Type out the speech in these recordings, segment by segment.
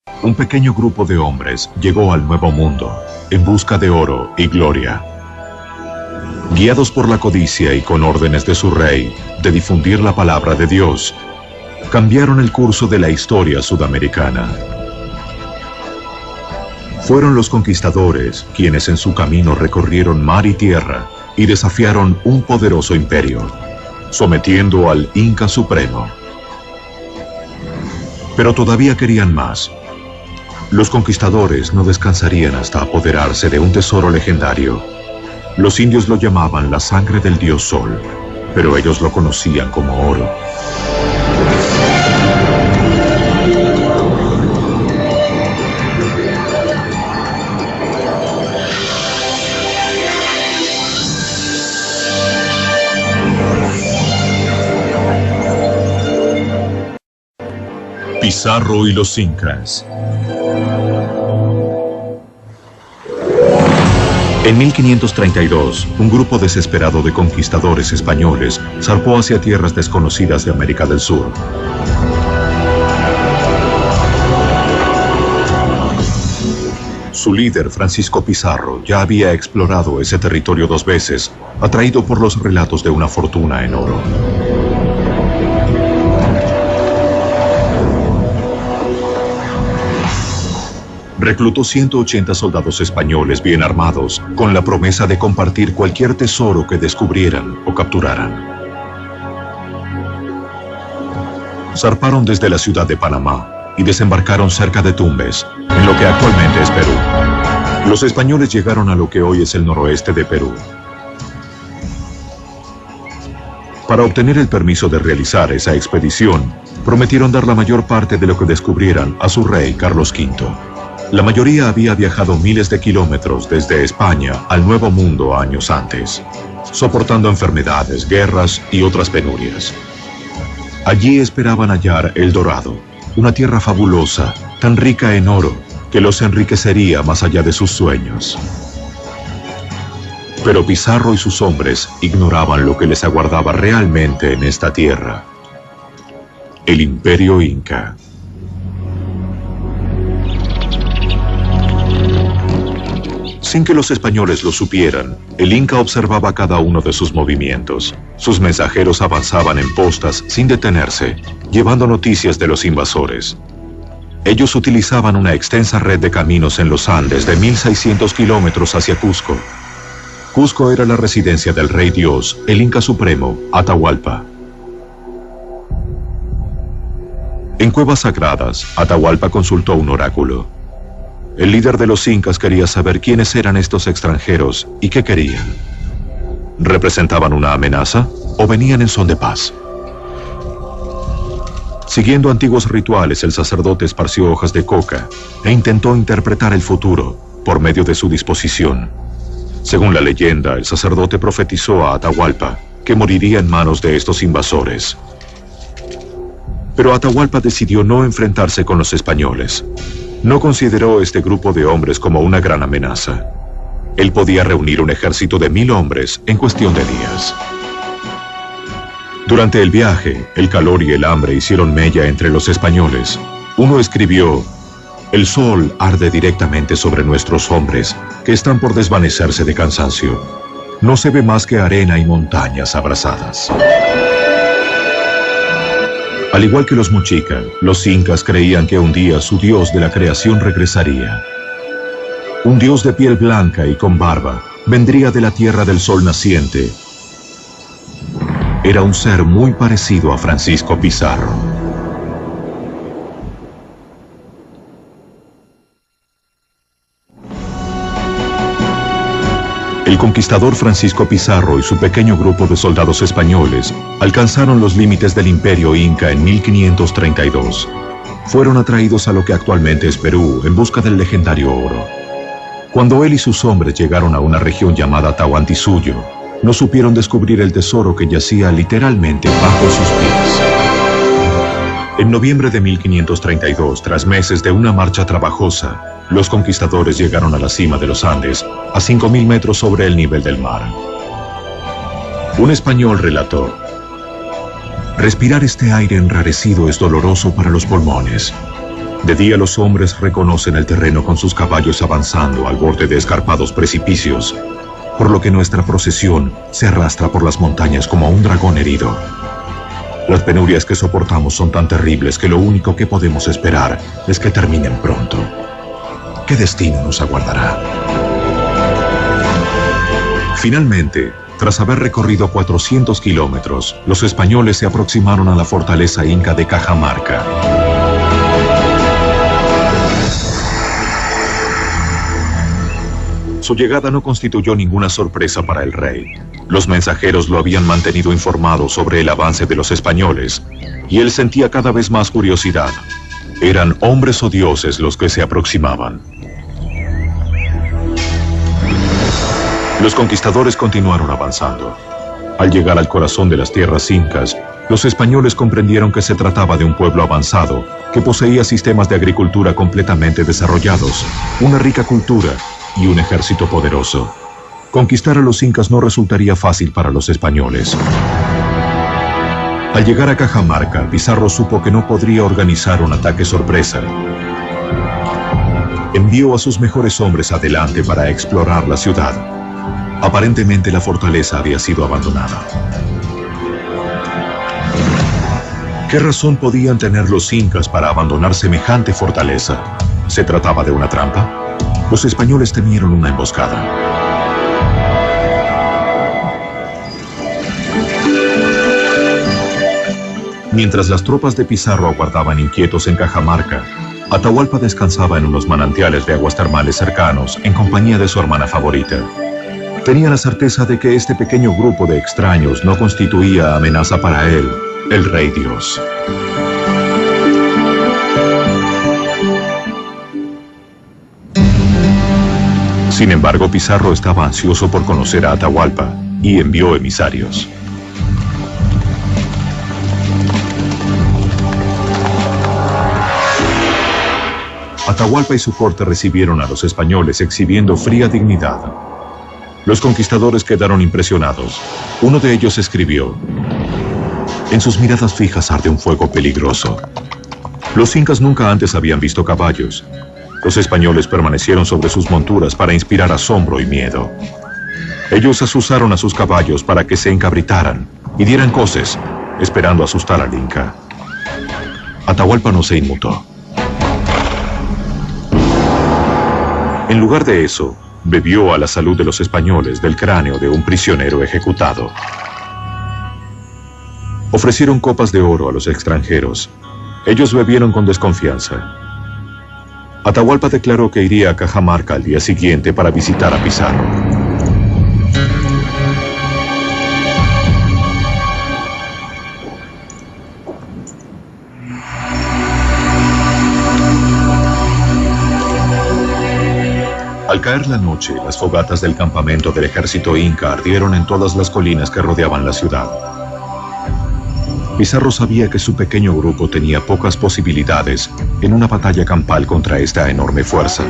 Un pequeño grupo de hombres llegó al Nuevo Mundo en busca de oro y gloria. Guiados por la codicia y con órdenes de su rey de difundir la palabra de Dios, cambiaron el curso de la historia sudamericana. Fueron los conquistadores quienes en su camino recorrieron mar y tierra y desafiaron un poderoso imperio, sometiendo al Inca Supremo. Pero todavía querían más. Los conquistadores no descansarían hasta apoderarse de un tesoro legendario. Los indios lo llamaban la sangre del dios Sol, pero ellos lo conocían como oro. Pizarro y los incas. En 1532, un grupo desesperado de conquistadores españoles zarpó hacia tierras desconocidas de América del Sur. Su líder, Francisco Pizarro, ya había explorado ese territorio 2 veces, atraído por los relatos de una fortuna en oro. Reclutó 180 soldados españoles bien armados, con la promesa de compartir cualquier tesoro que descubrieran o capturaran. Zarparon desde la ciudad de Panamá y desembarcaron cerca de Tumbes, en lo que actualmente es Perú. Los españoles llegaron a lo que hoy es el noroeste de Perú. Para obtener el permiso de realizar esa expedición, prometieron dar la mayor parte de lo que descubrieran a su rey Carlos V. La mayoría había viajado miles de kilómetros desde España al Nuevo Mundo años antes, soportando enfermedades, guerras y otras penurias. Allí esperaban hallar El Dorado, una tierra fabulosa, tan rica en oro, que los enriquecería más allá de sus sueños. Pero Pizarro y sus hombres ignoraban lo que les aguardaba realmente en esta tierra: el Imperio Inca. Sin que los españoles lo supieran, el Inca observaba cada uno de sus movimientos. Sus mensajeros avanzaban en postas sin detenerse, llevando noticias de los invasores. Ellos utilizaban una extensa red de caminos en los Andes de 1600 kilómetros hacia Cusco. Cusco era la residencia del rey Dios, el Inca Supremo, Atahualpa. En cuevas sagradas, Atahualpa consultó un oráculo. El líder de los incas quería saber quiénes eran estos extranjeros y qué querían. ¿Representaban una amenaza o venían en son de paz? Siguiendo antiguos rituales, el sacerdote esparció hojas de coca e intentó interpretar el futuro por medio de su disposición. Según la leyenda, el sacerdote profetizó a Atahualpa que moriría en manos de estos invasores. Pero Atahualpa decidió no enfrentarse con los españoles. No consideró este grupo de hombres como una gran amenaza. Él podía reunir un ejército de 1000 hombres en cuestión de días. Durante el viaje, el calor y el hambre hicieron mella entre los españoles. Uno escribió: «El sol arde directamente sobre nuestros hombres, que están por desvanecerse de cansancio. No se ve más que arena y montañas abrasadas». Al igual que los Mochica, los incas creían que un día su dios de la creación regresaría. Un dios de piel blanca y con barba vendría de la tierra del sol naciente. Era un ser muy parecido a Francisco Pizarro. El conquistador Francisco Pizarro y su pequeño grupo de soldados españoles alcanzaron los límites del Imperio Inca en 1532. Fueron atraídos a lo que actualmente es Perú en busca del legendario oro. Cuando él y sus hombres llegaron a una región llamada Tahuantinsuyo, no supieron descubrir el tesoro que yacía literalmente bajo sus pies. En noviembre de 1532, tras meses de una marcha trabajosa, los conquistadores llegaron a la cima de los Andes, a 5000 metros sobre el nivel del mar. Un español relató: «Respirar este aire enrarecido es doloroso para los pulmones. De día los hombres reconocen el terreno con sus caballos avanzando al borde de escarpados precipicios, por lo que nuestra procesión se arrastra por las montañas como un dragón herido. Las penurias que soportamos son tan terribles que lo único que podemos esperar es que terminen pronto. ¿Qué destino nos aguardará? Finalmente, tras haber recorrido 400 kilómetros, los españoles se aproximaron a la fortaleza inca de Cajamarca. Su llegada no constituyó ninguna sorpresa para el rey. Los mensajeros lo habían mantenido informado sobre el avance de los españoles, y él sentía cada vez más curiosidad. ¿Eran hombres o dioses los que se aproximaban? Los conquistadores continuaron avanzando. Al llegar al corazón de las tierras incas, los españoles comprendieron que se trataba de un pueblo avanzado, que poseía sistemas de agricultura completamente desarrollados, una rica cultura y un ejército poderoso. Conquistar a los incas no resultaría fácil para los españoles. Al llegar a Cajamarca, Pizarro supo que no podría organizar un ataque sorpresa. Envió a sus mejores hombres adelante para explorar la ciudad. Aparentemente la fortaleza había sido abandonada. ¿Qué razón podían tener los incas para abandonar semejante fortaleza? ¿Se trataba de una trampa? Los españoles temieron una emboscada. Mientras las tropas de Pizarro aguardaban inquietos en Cajamarca, Atahualpa descansaba en unos manantiales de aguas termales cercanos en compañía de su hermana favorita. Tenía la certeza de que este pequeño grupo de extraños no constituía amenaza para él, el Rey Dios. Sin embargo, Pizarro estaba ansioso por conocer a Atahualpa y envió emisarios. Atahualpa y su corte recibieron a los españoles exhibiendo fría dignidad. Los conquistadores quedaron impresionados. Uno de ellos escribió: en sus miradas fijas arde un fuego peligroso. Los incas nunca antes habían visto caballos. Los españoles permanecieron sobre sus monturas para inspirar asombro y miedo. Ellos asusaron a sus caballos para que se encabritaran y dieran coces, esperando asustar al inca. Atahualpa no se inmutó. En lugar de eso, bebió a la salud de los españoles del cráneo de un prisionero ejecutado. Ofrecieron copas de oro a los extranjeros. Ellos bebieron con desconfianza. Atahualpa declaró que iría a Cajamarca al día siguiente para visitar a Pizarro. Al caer la noche, las fogatas del campamento del ejército inca ardieron en todas las colinas que rodeaban la ciudad. Pizarro sabía que su pequeño grupo tenía pocas posibilidades en una batalla campal contra esta enorme fuerza.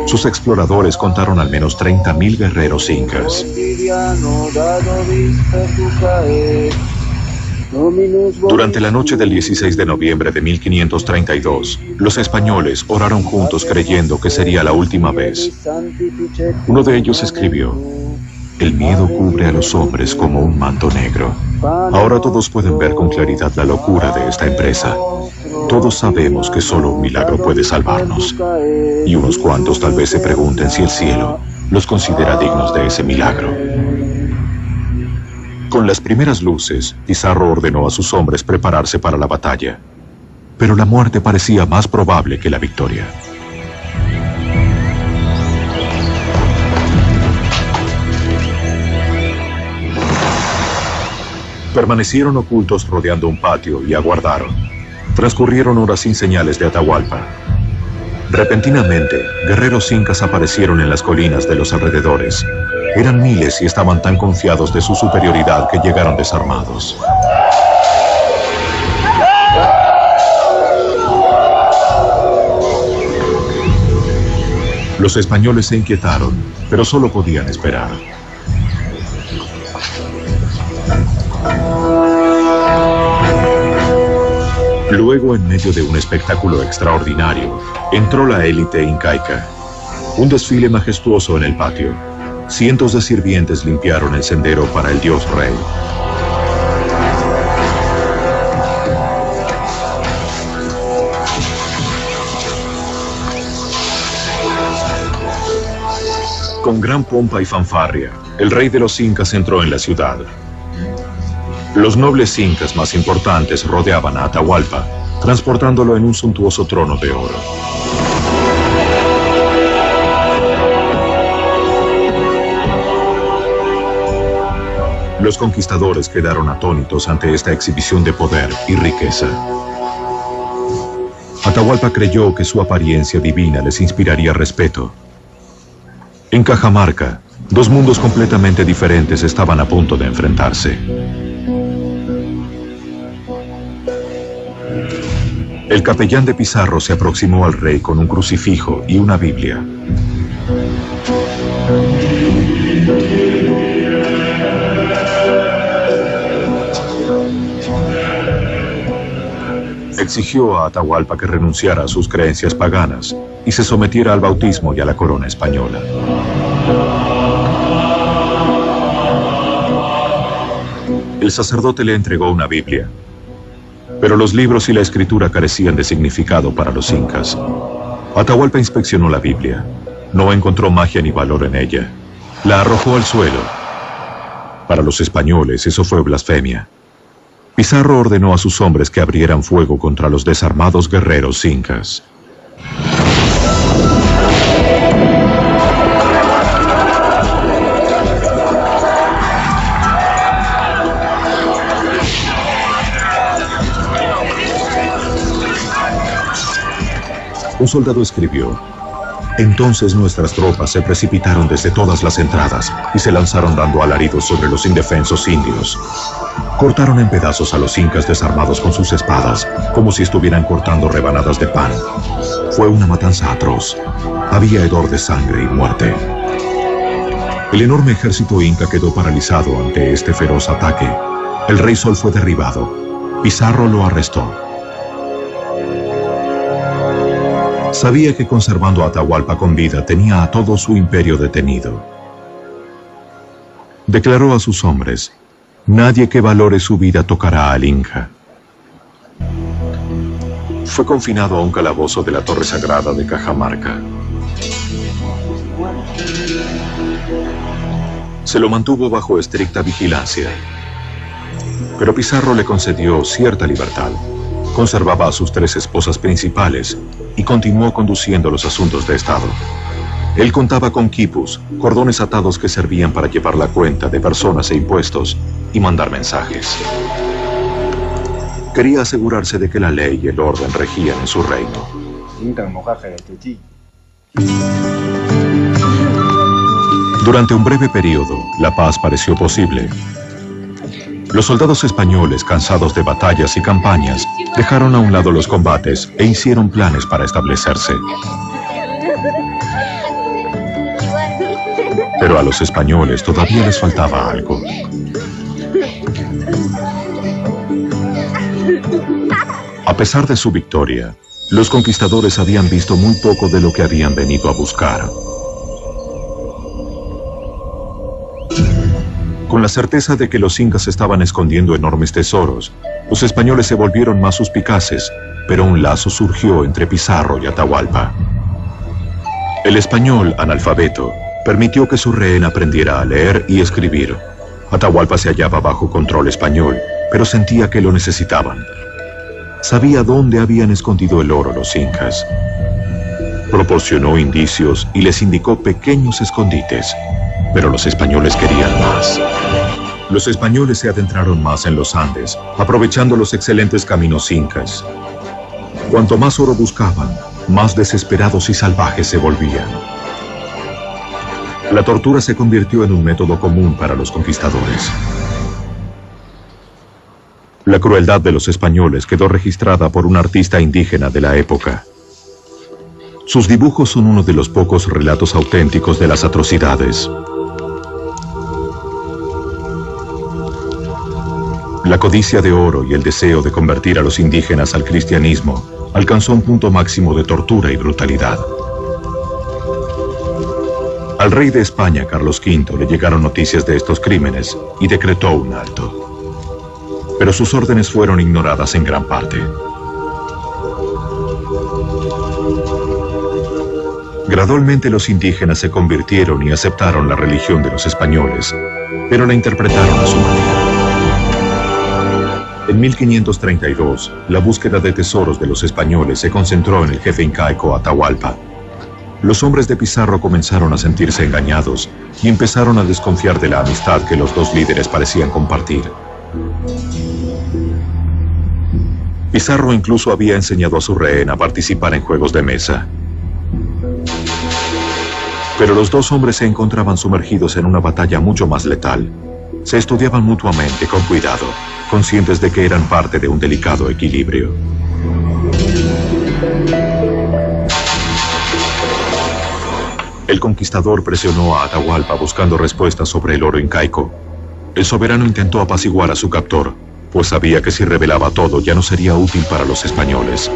Sus exploradores contaron al menos 30.000 guerreros incas. Durante la noche del 16 de noviembre de 1532, los españoles oraron juntos creyendo que sería la última vez. Uno de ellos escribió: el miedo cubre a los hombres como un manto negro. Ahora todos pueden ver con claridad la locura de esta empresa. Todos sabemos que solo un milagro puede salvarnos. Y unos cuantos tal vez se pregunten si el cielo los considera dignos de ese milagro. Con las primeras luces, Pizarro ordenó a sus hombres prepararse para la batalla. Pero la muerte parecía más probable que la victoria. Permanecieron ocultos rodeando un patio y aguardaron. Transcurrieron horas sin señales de Atahualpa. Repentinamente, guerreros incas aparecieron en las colinas de los alrededores. Eran miles y estaban tan confiados de su superioridad que llegaron desarmados. Los españoles se inquietaron, pero solo podían esperar. Luego, en medio de un espectáculo extraordinario, entró la élite incaica. Un desfile majestuoso en el patio. Cientos de sirvientes limpiaron el sendero para el dios rey. Con gran pompa y fanfarria, el rey de los incas entró en la ciudad. Los nobles incas más importantes rodeaban a Atahualpa, transportándolo en un suntuoso trono de oro. Los conquistadores quedaron atónitos ante esta exhibición de poder y riqueza. Atahualpa creyó que su apariencia divina les inspiraría respeto. En Cajamarca, dos mundos completamente diferentes estaban a punto de enfrentarse. El capellán de Pizarro se aproximó al rey con un crucifijo y una Biblia. Exigió a Atahualpa que renunciara a sus creencias paganas y se sometiera al bautismo y a la corona española. El sacerdote le entregó una Biblia, pero los libros y la escritura carecían de significado para los incas. Atahualpa inspeccionó la Biblia. No encontró magia ni valor en ella. La arrojó al suelo. Para los españoles eso fue blasfemia. Pizarro ordenó a sus hombres que abrieran fuego contra los desarmados guerreros incas. Un soldado escribió: entonces nuestras tropas se precipitaron desde todas las entradas y se lanzaron dando alaridos sobre los indefensos indios. Cortaron en pedazos a los incas desarmados con sus espadas, como si estuvieran cortando rebanadas de pan. Fue una matanza atroz. Había hedor de sangre y muerte. El enorme ejército inca quedó paralizado ante este feroz ataque. El rey Sol fue derribado. Pizarro lo arrestó. Sabía que conservando a Atahualpa con vida tenía a todo su imperio detenido. Declaró a sus hombres: nadie que valore su vida tocará al Inca. Fue confinado a un calabozo de la Torre Sagrada de Cajamarca. Se lo mantuvo bajo estricta vigilancia. Pero Pizarro le concedió cierta libertad. Conservaba a sus 3 esposas principales y continuó conduciendo los asuntos de Estado. Él contaba con quipus, cordones atados que servían para llevar la cuenta de personas e impuestos y mandar mensajes. Quería asegurarse de que la ley y el orden regían en su reino. Durante un breve periodo, la paz pareció posible. Los soldados españoles, cansados de batallas y campañas, dejaron a un lado los combates e hicieron planes para establecerse. Pero a los españoles todavía les faltaba algo. A pesar de su victoria, los conquistadores habían visto muy poco de lo que habían venido a buscar. Con la certeza de que los incas estaban escondiendo enormes tesoros, los españoles se volvieron más suspicaces, pero un lazo surgió entre Pizarro y Atahualpa. El español, analfabeto, permitió que su rehén aprendiera a leer y escribir. Atahualpa se hallaba bajo control español, pero sentía que lo necesitaban. Sabía dónde habían escondido el oro los incas. Proporcionó indicios y les indicó pequeños escondites. Pero los españoles querían más. Los españoles se adentraron más en los Andes, aprovechando los excelentes caminos incas. Cuanto más oro buscaban, más desesperados y salvajes se volvían. La tortura se convirtió en un método común para los conquistadores. La crueldad de los españoles quedó registrada por un artista indígena de la época. Sus dibujos son uno de los pocos relatos auténticos de las atrocidades. La codicia de oro y el deseo de convertir a los indígenas al cristianismo alcanzó un punto máximo de tortura y brutalidad. Al rey de España, Carlos V, le llegaron noticias de estos crímenes y decretó un alto. Pero sus órdenes fueron ignoradas en gran parte. Gradualmente los indígenas se convirtieron y aceptaron la religión de los españoles, pero la interpretaron a su manera. En 1532, la búsqueda de tesoros de los españoles se concentró en el jefe incaico Atahualpa. Los hombres de Pizarro comenzaron a sentirse engañados y empezaron a desconfiar de la amistad que los dos líderes parecían compartir. Pizarro incluso había enseñado a su rehén a participar en juegos de mesa. Pero los dos hombres se encontraban sumergidos en una batalla mucho más letal. Se estudiaban mutuamente con cuidado, conscientes de que eran parte de un delicado equilibrio. El conquistador presionó a Atahualpa buscando respuestas sobre el oro incaico. El soberano intentó apaciguar a su captor, pues sabía que si revelaba todo ya no sería útil para los españoles.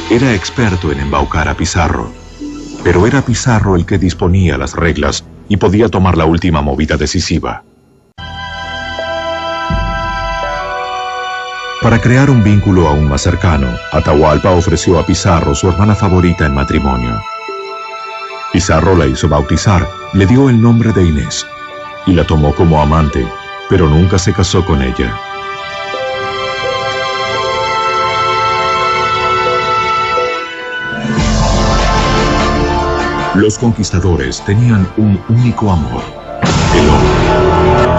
Era experto en embaucar a Pizarro, pero era Pizarro el que disponía las reglas y podía tomar la última movida decisiva. Para crear un vínculo aún más cercano, Atahualpa ofreció a Pizarro su hermana favorita en matrimonio. Pizarro la hizo bautizar, le dio el nombre de Inés y la tomó como amante, pero nunca se casó con ella. Los conquistadores tenían un único amor, el oro.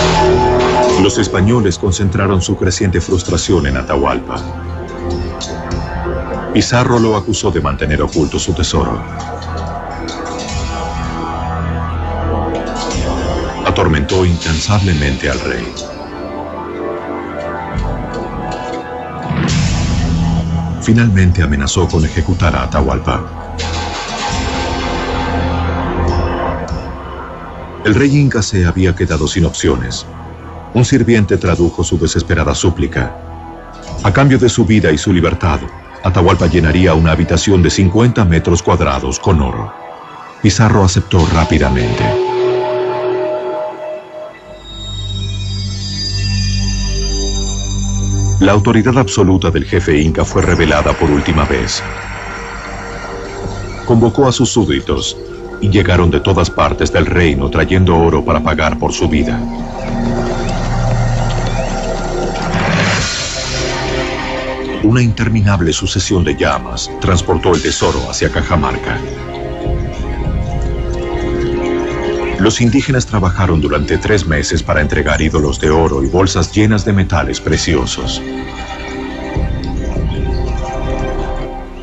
Los españoles concentraron su creciente frustración en Atahualpa. Pizarro lo acusó de mantener oculto su tesoro. Atormentó incansablemente al rey. Finalmente amenazó con ejecutar a Atahualpa. El rey inca se había quedado sin opciones. Un sirviente tradujo su desesperada súplica. A cambio de su vida y su libertad, Atahualpa llenaría una habitación de 50 metros cuadrados con oro. Pizarro aceptó rápidamente. La autoridad absoluta del jefe inca fue revelada por última vez. Convocó a sus súbditos y llegaron de todas partes del reino trayendo oro para pagar por su vida. Una interminable sucesión de llamas transportó el tesoro hacia Cajamarca. Los indígenas trabajaron durante 3 meses para entregar ídolos de oro y bolsas llenas de metales preciosos.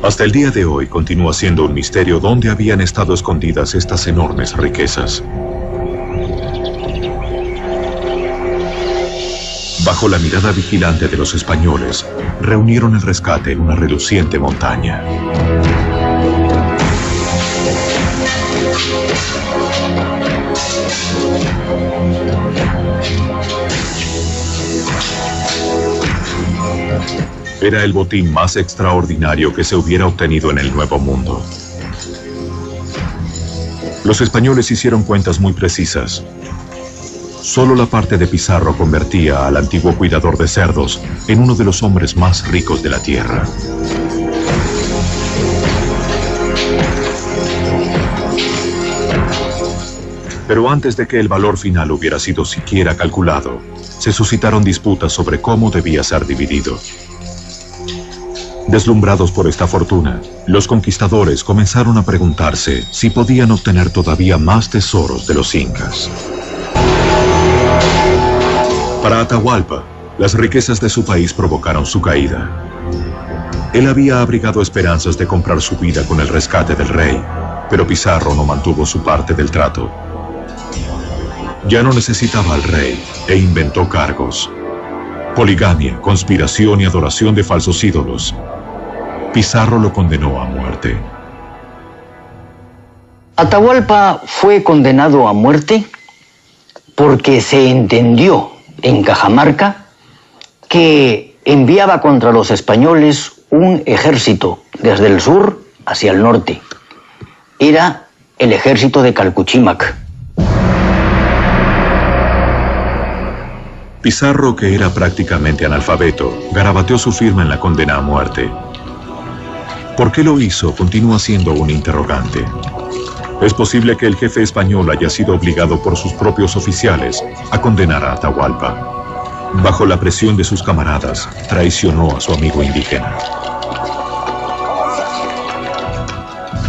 Hasta el día de hoy continúa siendo un misterio dónde habían estado escondidas estas enormes riquezas. Bajo la mirada vigilante de los españoles, reunieron el rescate en una reluciente montaña. Era el botín más extraordinario que se hubiera obtenido en el Nuevo Mundo. Los españoles hicieron cuentas muy precisas. Solo la parte de Pizarro convertía al antiguo cuidador de cerdos en uno de los hombres más ricos de la tierra. Pero antes de que el valor final hubiera sido siquiera calculado, se suscitaron disputas sobre cómo debía ser dividido. Deslumbrados por esta fortuna, los conquistadores comenzaron a preguntarse si podían obtener todavía más tesoros de los incas. Para Atahualpa, las riquezas de su país provocaron su caída. Él había abrigado esperanzas de comprar su vida con el rescate del rey, pero Pizarro no mantuvo su parte del trato. Ya no necesitaba al rey e inventó cargos: poligamia, conspiración y adoración de falsos ídolos. Pizarro lo condenó a muerte. Atahualpa fue condenado a muerte porque se entendió en Cajamarca que enviaba contra los españoles un ejército desde el sur hacia el norte. Era el ejército de Calcuchímac. Pizarro, que era prácticamente analfabeto, garabateó su firma en la condena a muerte. ¿Por qué lo hizo? Continúa siendo un interrogante. Es posible que el jefe español haya sido obligado por sus propios oficiales a condenar a Atahualpa. Bajo la presión de sus camaradas, traicionó a su amigo indígena.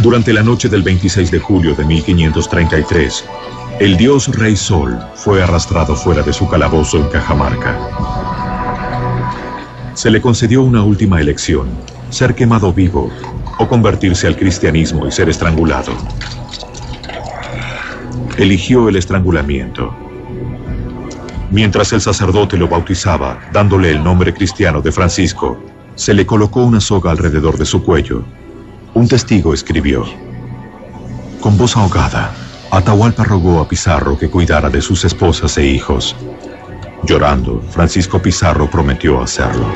Durante la noche del 26 de julio de 1533, el dios Rey Sol fue arrastrado fuera de su calabozo en Cajamarca. Se le concedió una última elección: ser quemado vivo o convertirse al cristianismo y ser estrangulado. Eligió el estrangulamiento. Mientras el sacerdote lo bautizaba, dándole el nombre cristiano de Francisco, se le colocó una soga alrededor de su cuello. Un testigo escribió: con voz ahogada, Atahualpa rogó a Pizarro que cuidara de sus esposas e hijos. Llorando, Francisco Pizarro prometió hacerlo.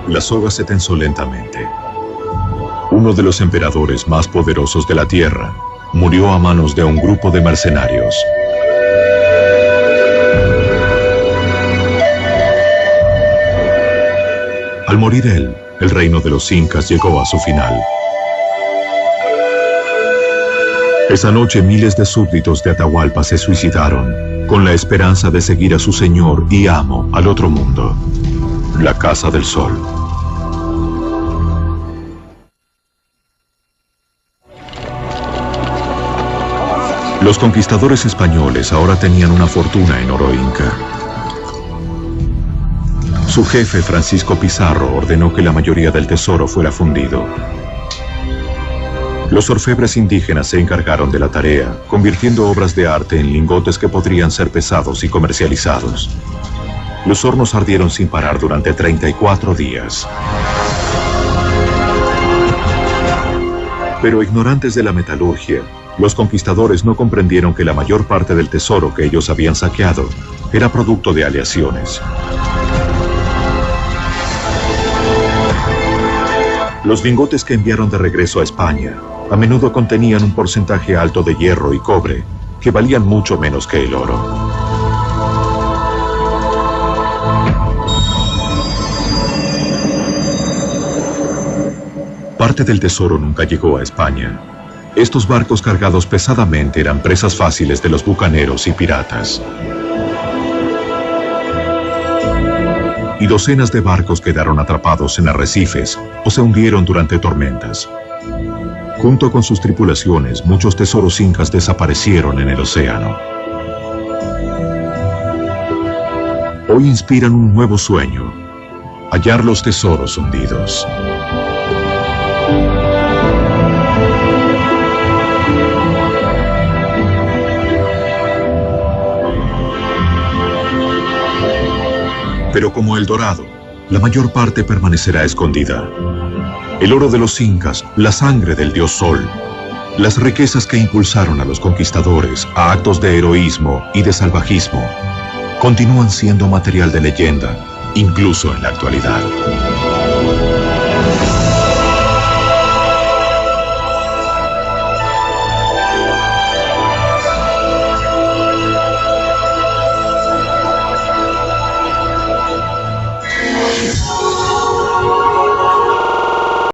La soga se tensó lentamente. Uno de los emperadores más poderosos de la tierra murió a manos de un grupo de mercenarios. Al morir él, el reino de los incas llegó a su final. Esa noche miles de súbditos de Atahualpa se suicidaron, con la esperanza de seguir a su señor y amo al otro mundo, la Casa del Sol. Los conquistadores españoles ahora tenían una fortuna en oro inca. Su jefe, Francisco Pizarro, ordenó que la mayoría del tesoro fuera fundido. Los orfebres indígenas se encargaron de la tarea, convirtiendo obras de arte en lingotes que podrían ser pesados y comercializados. Los hornos ardieron sin parar durante 34 días. Pero ignorantes de la metalurgia, los conquistadores no comprendieron que la mayor parte del tesoro que ellos habían saqueado era producto de aleaciones. Los lingotes que enviaron de regreso a España a menudo contenían un porcentaje alto de hierro y cobre, que valían mucho menos que el oro. Parte del tesoro nunca llegó a España. Estos barcos cargados pesadamente eran presas fáciles de los bucaneros y piratas. Y docenas de barcos quedaron atrapados en arrecifes o se hundieron durante tormentas. Junto con sus tripulaciones, muchos tesoros incas desaparecieron en el océano. Hoy inspiran un nuevo sueño: hallar los tesoros hundidos. Pero como el dorado, la mayor parte permanecerá escondida. El oro de los incas, la sangre del dios Sol, las riquezas que impulsaron a los conquistadores a actos de heroísmo y de salvajismo, continúan siendo material de leyenda, incluso en la actualidad.